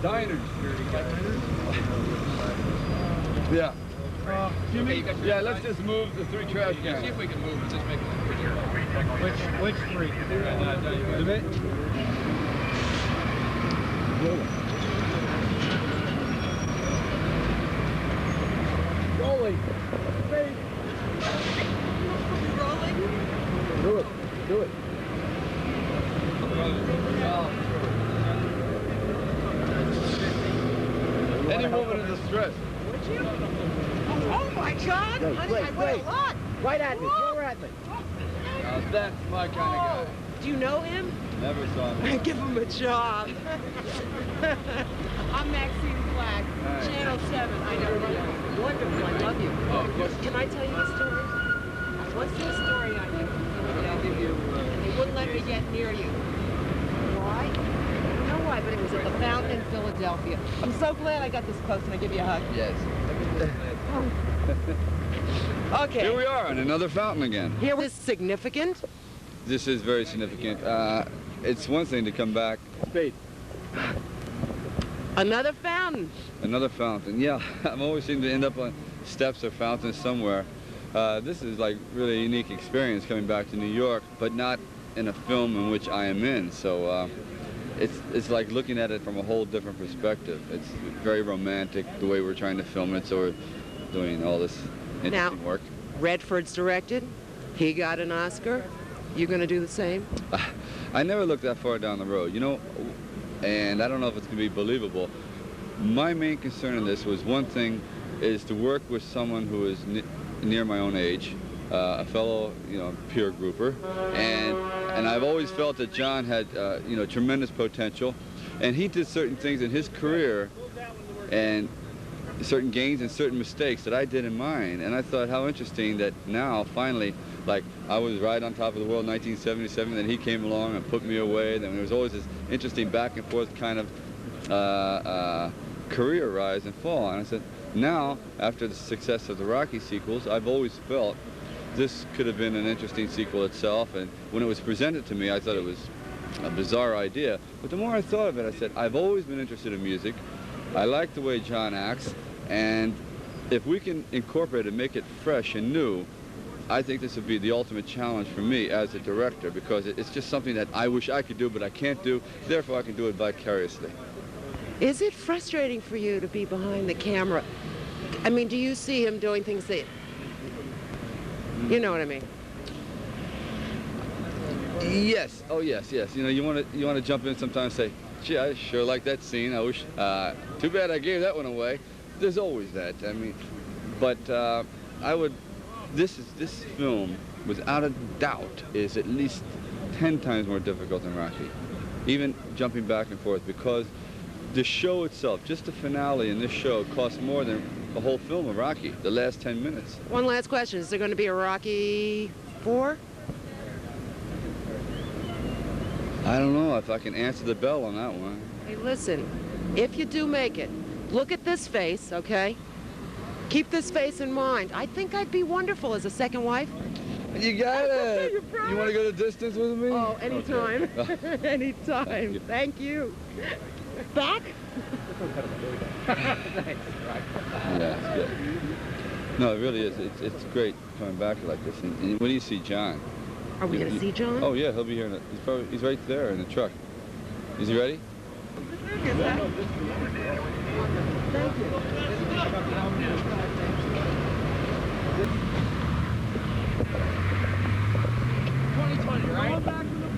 diners. Yeah. Jimmy? Yeah, let's just move the 3 trash cans. See if we can move it. Just make it Which 3? The bit? Rolling. Rolling? Do it. Do it. Any woman is a stress. Would you? Oh my God! Wait, Honey, wait, I weigh wait. a lot. Right at me. Whoa. Throw her at me. That's my kind of guy. Do you know him? Never saw him. Give him a job. I'm Maxene Black, Hi. Channel 7. I know you. Wonderful. I love you. Oh, of course. Can I tell you a story? What's the story on you? I'll give you. They wouldn't let me get near you. Why? I don't know why, but it was at the fountain in Philadelphia. I'm so glad I got this close. Can I give you a hug? Yes. Okay. Here we are in another fountain again. Here was significant. This is very significant. It's one thing to come back. Spade. Another fountain. Another fountain. Yeah, I'm always seem to end up on steps or fountains somewhere. This is like really a unique experience coming back to New York, but not in a film in which I am in. So it's like looking at it from a whole different perspective. It's very romantic the way we're trying to film it. So we're doing all this interesting work. Redford's directed. He got an Oscar. You gonna do the same? I never looked that far down the road, you know, and I don't know if it's gonna be believable. My main concern in this was one thing is to work with someone who is near my own age, a fellow, you know, peer grouper, and I've always felt that John had, you know, tremendous potential, and he did certain things in his career, and certain gains and certain mistakes that I did in mine, and I thought how interesting that now finally, like I was right on top of the world in 1977, then he came along and put me away. Then there was always this interesting back and forth kind of career rise and fall. And I said, now after the success of the Rocky sequels, I've always felt this could have been an interesting sequel itself. And when it was presented to me, I thought it was a bizarre idea. But the more I thought of it, I said, I've always been interested in music. I like the way John acts, and if we can incorporate it and make it fresh and new, I think this would be the ultimate challenge for me as a director, because it's just something that I wish I could do, but I can't do. Therefore, I can do it vicariously. Is it frustrating for you to be behind the camera? I mean, do you see him doing things that, you know what I mean? Yes. Oh, yes, yes. You know, you want to jump in sometimes and say, gee, I sure like that scene. I wish. Too bad I gave that one away. There's always that. I mean, but I would. This film, without a doubt, is at least 10 times more difficult than Rocky. Even jumping back and forth, because the show itself, just the finale in this show, costs more than the whole film of Rocky. The last 10 minutes. One last question: is there going to be a Rocky 4? I don't know if I can answer the bell on that one. Hey, listen, if you do make it, look at this face, okay? Keep this face in mind. I think I'd be wonderful as a second wife. You got it. You Want to go the distance with me? Oh, anytime. Okay. Anytime. Thank you. Back? Yeah, it's good. No, it really is. It's great coming back like this. And when do you see John? Are we going to see John? Oh yeah, he'll be here. He's right there in the truck. Is he ready? Thank you.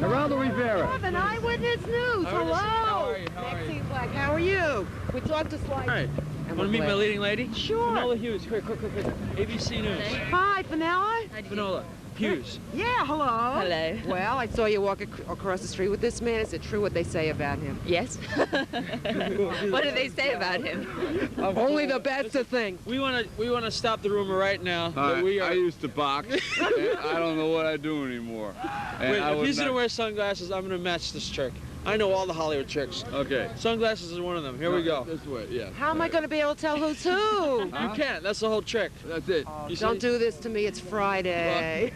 Around the Riviera. An Eyewitness News. Hello. How are you? How are you? Maxene Black, how are you? We talked to Sly. Hi. And Want to meet my leading lady? Sure. Finola Hughes. Quick. ABC News. Hi, Finola. Finola Hughes. Yeah, hello. Hello. Well, I saw you walk across the street with this man. Is it true what they say about him? Yes. What do they say about him? Only the best of things. We want to stop the rumor right now that we are. I used to box, and I don't know what I do anymore. And Wait, I if would he's not- gonna wear sunglasses, I'm gonna match this trick. I know all the Hollywood tricks. Okay. Sunglasses is one of them. Here we go. This way, yeah. How am I going to be able to tell who's who? You can't. That's the whole trick. That's it. You Don't see? do this to me. It's Friday.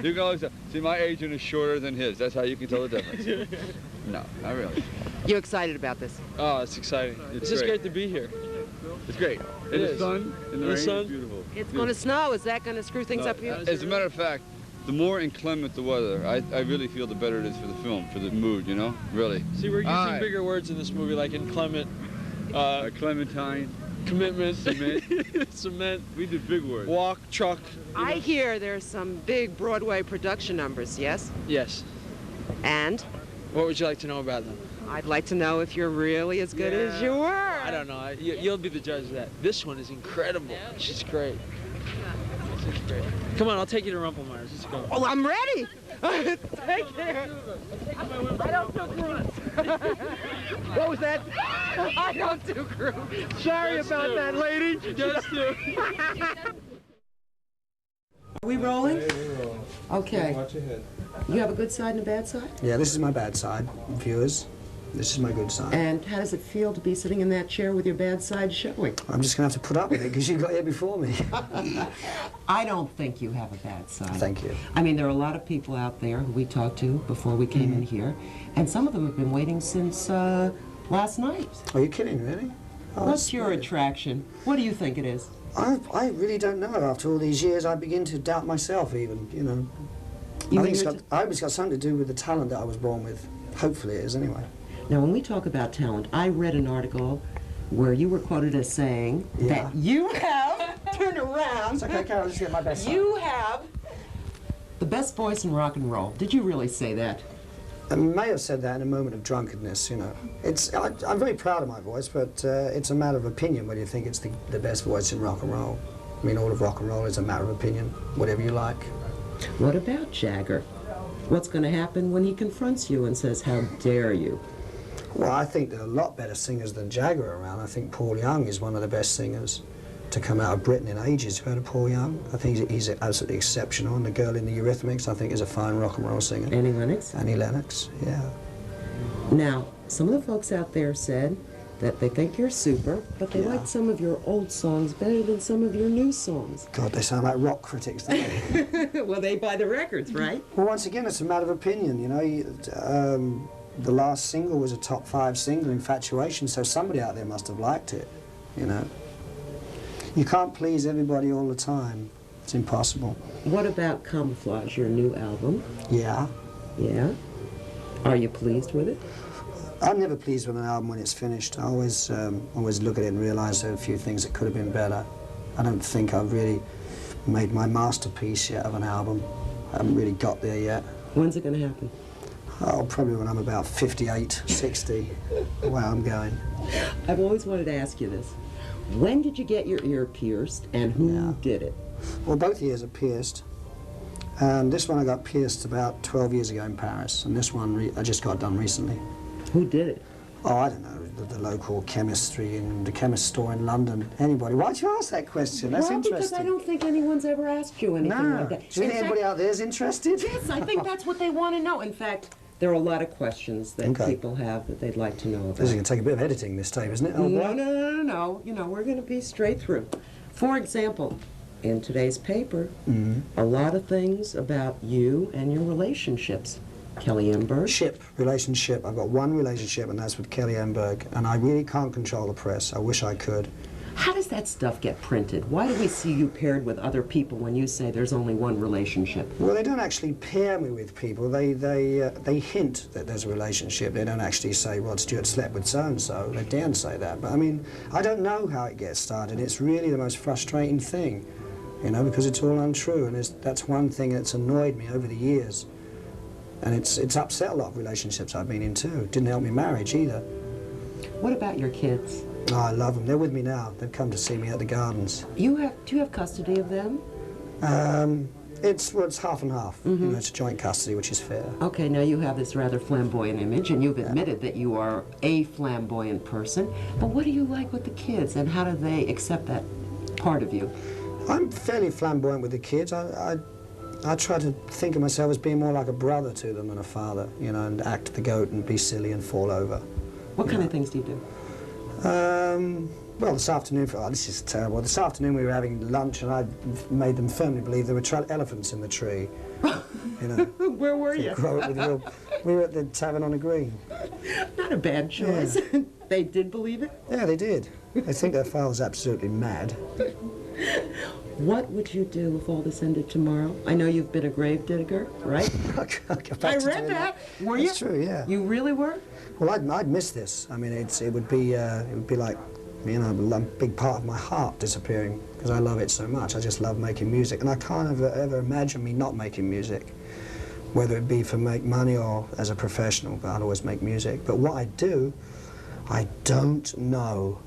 You can always see my agent is shorter than his. That's how you can tell the difference. No, not really. You excited about this? Oh, it's exciting. It's just great to be here. It's great. In the sun, in the rain, sun. it's beautiful. It's going to snow. Is that going to screw things up for you? As a matter of fact, the more inclement the weather, I really feel the better it is for the film, for the mood, you know? Really. See, we're using bigger words in this movie, like inclement, Clementine. commitment, Cement. cement, We did big words. walk, truck. I hear there's some big Broadway production numbers, yes? Yes. And What would you like to know about them? I'd like to know if you're really as good as you were. I don't know. You'll be the judge of that. This one is incredible. She's great. She's great. Come on, I'll take you to Rumpelmeyer's. Let's go. Oh, I'm ready. Take care. I don't do cruise. What was that? I don't do cruise. Sorry about that, lady. Just do. Are we rolling? Okay. Watch your head. You have a good side and a bad side? Yeah, this is my bad side, viewers. This is my good side. And how does it feel to be sitting in that chair with your bad side showing? I'm just going to have to put up with it because you got here before me. I don't think you have a bad side. Thank you. I mean, there are a lot of people out there who we talked to before we came in here, and some of them have been waiting since last night. Are you kidding, really? Oh, What's that's your weird. attraction? What do you think it is? I really don't know. After all these years, I begin to doubt myself even, you know. You I mean think I hope it's got something to do with the talent that I was born with. Hopefully it is, anyway. Now, when we talk about talent, I read an article where you were quoted as saying Yeah. that you have, turn around, It's okay, Carol, just get my best side. you have the best voice in rock and roll. Did you really say that? I may have said that in a moment of drunkenness, you know. I'm very proud of my voice, but it's a matter of opinion whether you think it's the best voice in rock and roll. I mean, all of rock and roll is a matter of opinion, whatever you like. What about Jagger? What's going to happen when he confronts you and says, how dare you? Well, I think there are a lot better singers than Jagger around. I think Paul Young is one of the best singers to come out of Britain in ages. You've heard of Paul Young? I think he's absolutely exceptional. And the girl in the Eurythmics, I think, is a fine rock and roll singer. Annie Lennox? Annie Lennox, yeah. Now, some of the folks out there said that they think you're super, but they Yeah. like some of your old songs better than some of your new songs. God, they sound like rock critics, don't they? Well, they buy the records, right? Well, once again, it's a matter of opinion, you know. The last single was a top 5 single, Infatuation, so somebody out there must have liked it, you know. You can't please everybody all the time. It's impossible. What about Camouflage, your new album? Yeah. Yeah? Are you pleased with it? I'm never pleased with an album when it's finished. I always look at it and realise there are a few things that could have been better. I don't think I've really made my masterpiece yet of an album. I haven't really got there yet. When's it going to happen? Oh, probably when I'm about 58, 60. Wow, I'm going. I've always wanted to ask you this. When did you get your ear pierced, and who Yeah. did it? Well, both ears are pierced. And this one I got pierced about 12 years ago in Paris. And this one I just got done recently. Who did it? Oh, I don't know, the local chemistry in the chemist store in London. Anybody? Why'd you ask that question? That's well, interesting. because I don't think anyone's ever asked you anything No. like that. Do you think In anybody fact, out there is interested? yes, I think that's what they want to know. In fact, there are a lot of questions that Okay. people have that they'd like to know about. This is going to take a bit of editing this tape, isn't it? Oh, No, boy. no. You know, we're going to be straight through. For example, in today's paper, a lot of things about you and your relationships. Kelly Emberg. Relationship. I've got one relationship, and that's with Kelly Emberg. And I really can't control the press. I wish I could. How does that stuff get printed? Why do we see you paired with other people when you say there's only one relationship? Well, they don't actually pair me with people. They hint that there's a relationship. They don't actually say, Rod Stewart slept with so-and-so. They daren't say that. But, I mean, I don't know how it gets started. It's really the most frustrating thing, you know, because it's all untrue. And that's one thing that's annoyed me over the years. And it's upset a lot of relationships I've been in, too. Didn't help me marriage, either. What about your kids? Oh, I love them. They're with me now. They've come to see me at the gardens. Do you have custody of them? It's half and half. You know, it's joint custody, which is fair. Okay, now you have this rather flamboyant image, and you've admitted that you are a flamboyant person. But what do you like with the kids, and how do they accept that part of you? I'm fairly flamboyant with the kids. I try to think of myself as being more like a brother to them than a father, you know, and act the goat and be silly and fall over. What kind of things do you do? Well, this afternoon, this is terrible. This afternoon we were having lunch and I made them firmly believe there were elephants in the tree. You know. Where were you? Grow up with We were at the Tavern on the Green. Not a bad choice. Yeah. They did believe it? Yeah, they did. They think their father's absolutely mad. What would you do if all this ended tomorrow? I know you've been a grave digger, right? I read that. Were you? That's true, yeah. You really were? Well, I'd miss this. I mean, it would be like, you know, a big part of my heart disappearing because I love it so much. I just love making music, and I can't ever imagine me not making music, whether it be for make money or as a professional. But I'd always make music. But what I do, I don't know.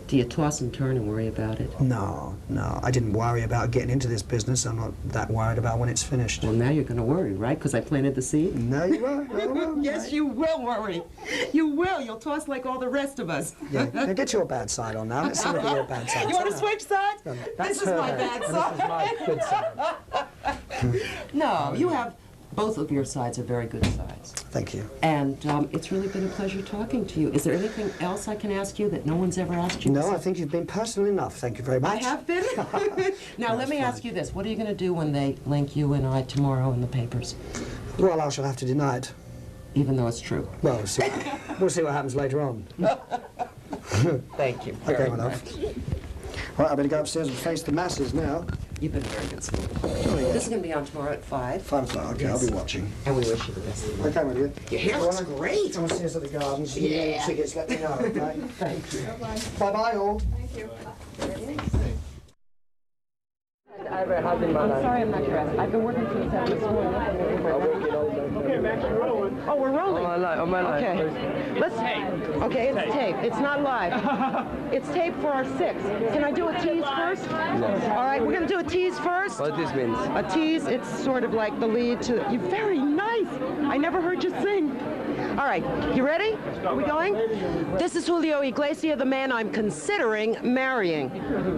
Do you toss and turn and worry about it? No, I didn't worry about getting into this business. I'm not that worried about when it's finished. Well, now you're going to worry, right? Because I planted the seed? No, you won't. No, I won't. Yes, you will worry. You will. You'll toss like all the rest of us. Yeah, now get your bad side on now. Let's see what your bad side is. You want to switch sides? This is my bad side. This is my good side. No, you have... Both of your sides are very good sides. Thank you. And it's really been a pleasure talking to you. Is there anything else I can ask you that no one's ever asked you? No, I think you've been personal enough. Thank you very much. I have been? Now, let me ask you this. What are you going to do when they link you and I tomorrow in the papers? Well, I shall have to deny it. Even though it's true. Well, we'll see what happens later on. Thank you Okay, very my much. love. Right, I better go upstairs and face the masses now. You've been very good sport. Oh, yeah. This is going to be on tomorrow at 5. 5 o'clock, okay, Yes. I'll be watching. And we wish you the best of luck. Okay, my dear. Your hair looks great. I want to see us at the gardens. If you need any tickets, let me know, okay? Thank you. Bye-bye, all. I'm sorry I'm not dressed. I've been working since 7 this morning. Okay, Max, we're rolling. Oh, we're rolling. On my life. Okay. Let's. Okay, it's tape. It's not live. It's tape for our 6. Can I do a tease first? All right, we're gonna do a tease first. What this means? A tease. It's sort of like the lead to. You're very nice. I never heard you sing. All right, you ready? Are we going? This is Julio Iglesias, the man I'm considering marrying.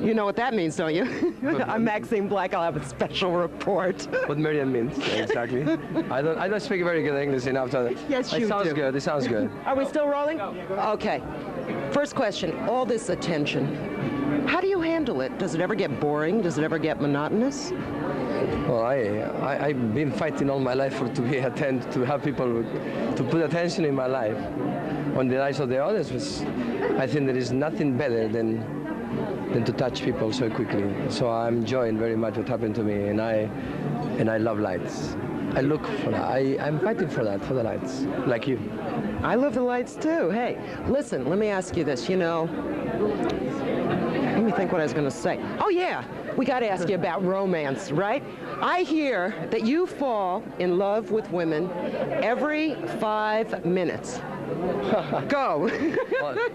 You know what that means, don't you? I'm Maxene Black. I'll have a special report. What Marian means, exactly. I don't speak very good English enough to... Yes, you It sounds do. good, it sounds good. Are we still rolling? Okay. First question, all this attention. How do you handle it? Does it ever get boring? Does it ever get monotonous? Well, I've been fighting all my life to have people to put attention in my life. On the eyes of the others, I think there is nothing better than to touch people so quickly. So I'm enjoying very much what happened to me, and I love lights. I look for that. I'm fighting for that, for the lights, like you. I love the lights too. Hey, listen, let me ask you this. You know, let me think what I was going to say. Oh yeah, we got to ask you about romance, right? I hear that you fall in love with women every 5 minutes. Go.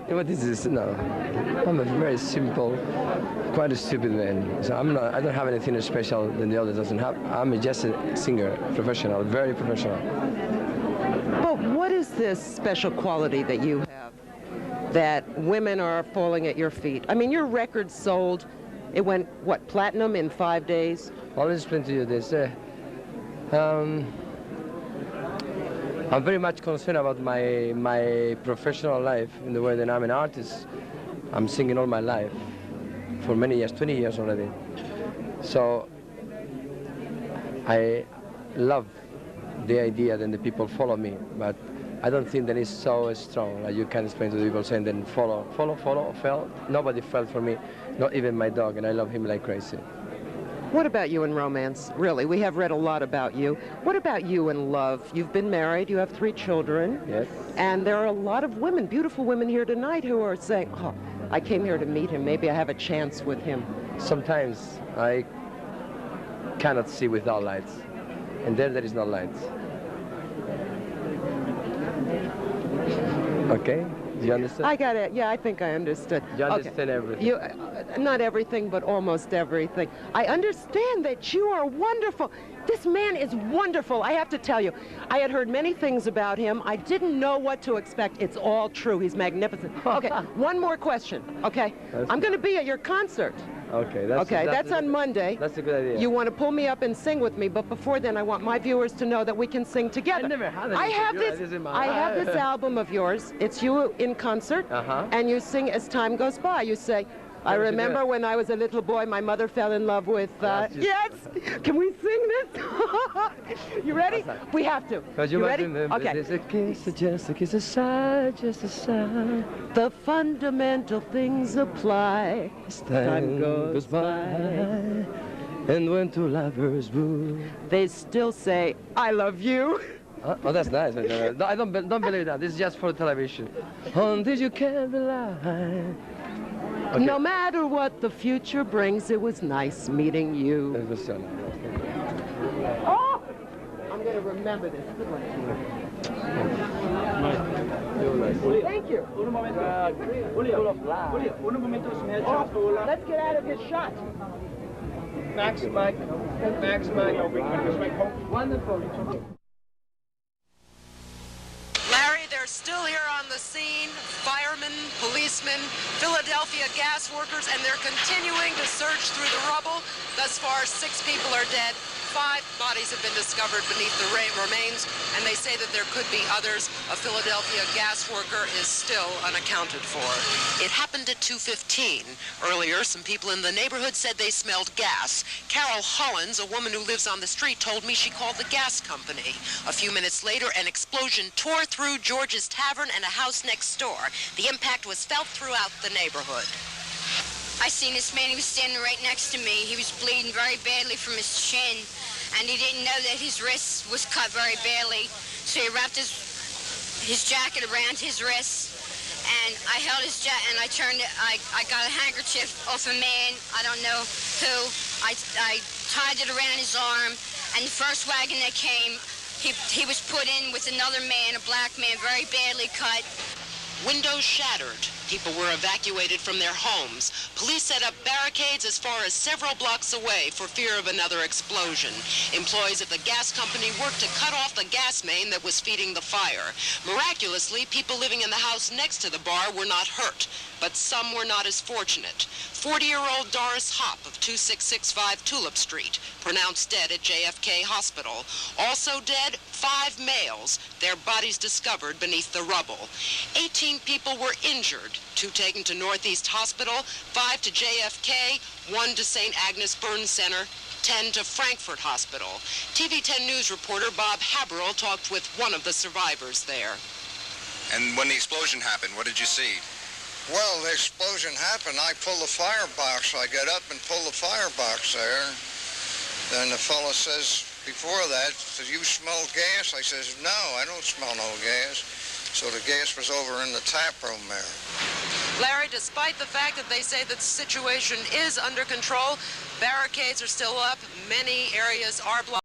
What is this? No, I'm a very simple, quite a stupid man. So I don't have anything special than the other doesn't have. I'm just a singer, professional, very professional. But what is this special quality that you have that women are falling at your feet? I mean, your record sold, it went, what, platinum in 5 days? I'll explain to you this. I'm very much concerned about my professional life in the way that I'm an artist. I'm singing all my life for many years, 20 years already. So I love the idea that the people follow me, but I don't think that it's so strong. Like you can explain to the people saying then follow, fell. Nobody fell for me, not even my dog, and I love him like crazy. What about you in romance? Really, we have read a lot about you. What about you in love? You've been married, you have 3 children. Yes. And there are a lot of women, beautiful women here tonight who are saying, oh, I came here to meet him. Maybe I have a chance with him. Sometimes I cannot see without lights, and there is no lights. Okay? Do you understand? I got it. Yeah, I think I understood. You understand everything. You, not everything, but almost everything. I understand that you are wonderful. This man is wonderful, I have to tell you. I had heard many things about him. I didn't know what to expect. It's all true. He's magnificent. Okay, one more question, okay? I'm going to be at your concert. Okay, that's on Monday. That's a good idea. You want to pull me up and sing with me, but before then, I want my viewers to know that we can sing together. I never had I have this album of yours. It's you in concert, and you sing as time goes by. You say, I remember when I was a little boy, my mother fell in love with, yes! Can we sing this? You ready? We have to. You ready? Okay. There's a kiss, just a kiss, a sigh, just a sigh. The fundamental things apply. Time goes by. And when two lovers woo. They still say, I love you. Oh, that's nice. No, I don't believe that. This is just for television. On this you can rely. Okay. No matter what the future brings, it was nice meeting you. It was so nice. Oh! I'm going to remember this. Good one. Thank you. Let's get out of this shot. Max, Mike. Max, Mike. Wonderful. Larry, they're still here on the scene. Firemen, policemen, Philadelphia gas workers, and they're continuing to search through the rubble. Thus far, 6 people are dead. 5 bodies have been discovered beneath the remains, and they say that there could be others. A Philadelphia gas worker is still unaccounted for. It happened at 2:15. Earlier, some people in the neighborhood said they smelled gas. Carol Hollins, a woman who lives on the street, told me she called the gas company. A few minutes later, an explosion tore through George's Tavern and a house next door. The impact was felt throughout the neighborhood. I seen this man, he was standing right next to me. He was bleeding very badly from his chin, and he didn't know that his wrist was cut very badly. So he wrapped his jacket around his wrist, and I held his jacket, and I turned it, I got a handkerchief off a man, I don't know who. I tied it around his arm, and the first wagon that came, he was put in with another man, a black man, very badly cut. Windows shattered. People were evacuated from their homes. Police set up barricades as far as several blocks away for fear of another explosion. Employees at the gas company worked to cut off the gas main that was feeding the fire. Miraculously, people living in the house next to the bar were not hurt, but some were not as fortunate. 40-year-old Doris Hopp of 2665 Tulip Street, pronounced dead at JFK Hospital. Also dead, 5 males, their bodies discovered beneath the rubble. 18 people were injured, 2 taken to Northeast Hospital, 5 to JFK, 1 to St. Agnes Burn Center, 10 to Frankfurt Hospital. TV 10 News reporter Bob Haberl talked with one of the survivors there. And when the explosion happened, what did you see? Well, the explosion happened. I pulled the firebox. I got up and pulled the firebox there. Then the fellow says, before that, says, you smell gas? I says, no, I don't smell no gas. So the gas was over in the tap room there. Larry, despite the fact that they say that the situation is under control, barricades are still up. Many areas are blocked.